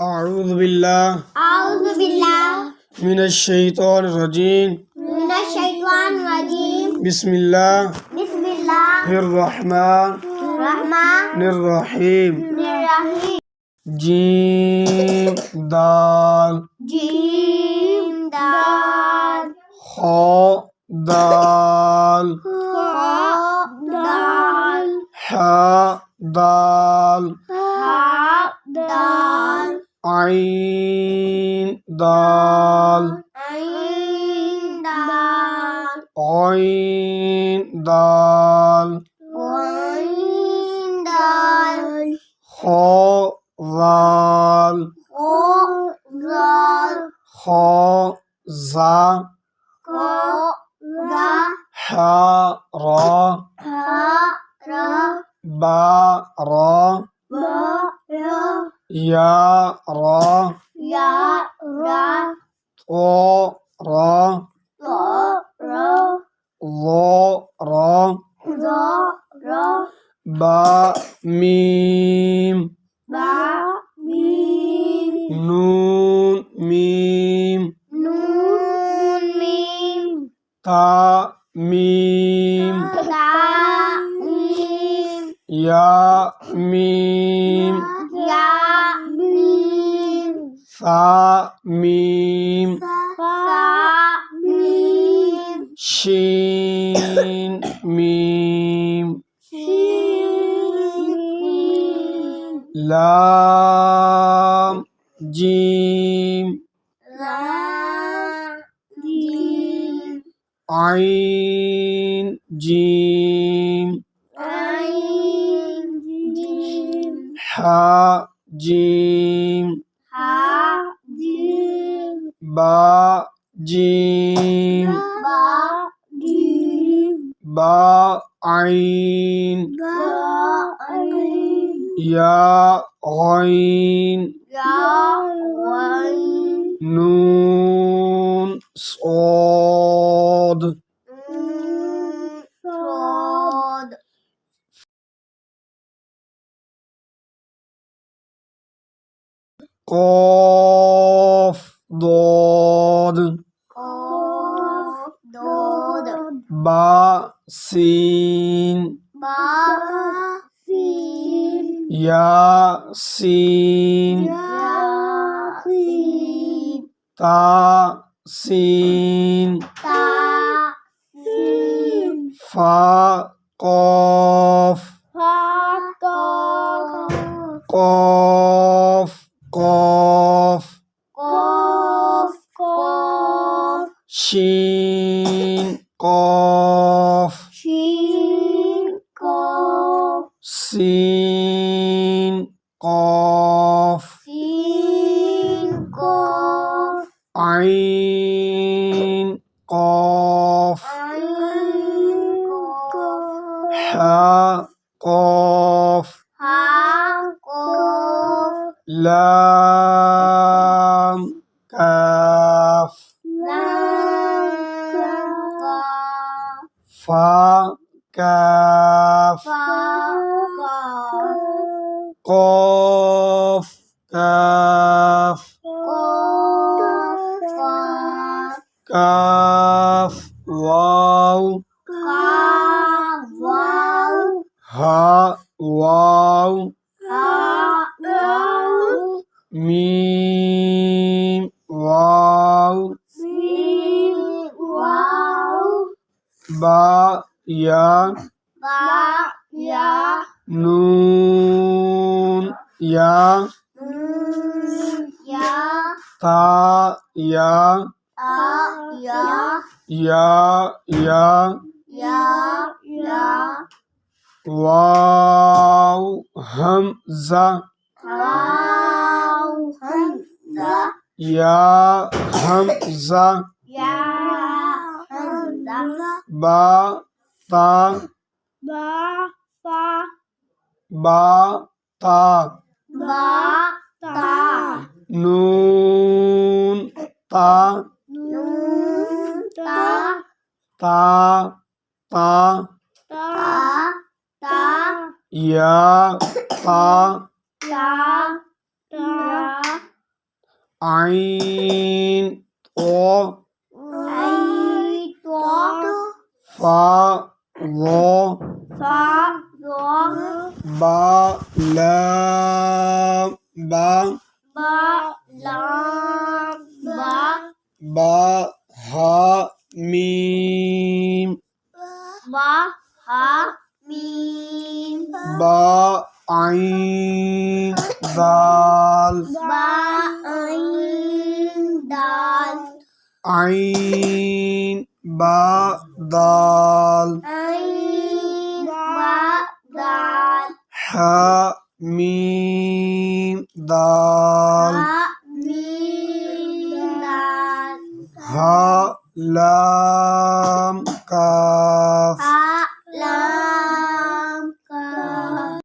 أعوذ بالله من الشيطان الرجيم بسم الله الرحمن الرحيم جيم دال خا دال حا دال عين دال عين دال خا ذال خا زا حا را با را یا را طا را ظا را با میم نون میم تا میم یا میم ثا میم شین میم لام جیم عین جیم حا جیم با جیم با عین یا عین نون صاد قاف ضاد با سین یا سین تا سین فا قاف قاف قاف شین قاف سین قاف عین قاف حا قاف لام کاف فا کاف قاف کاف کاف واو ها واو میم واو با یا نون یا تا یا واو همزه یا همزه با تا نون تا یا आइन तो फा वो बा लाम बा हा मीम बा आइन दाल आइन बा दाल हा मीम दाल हा लाम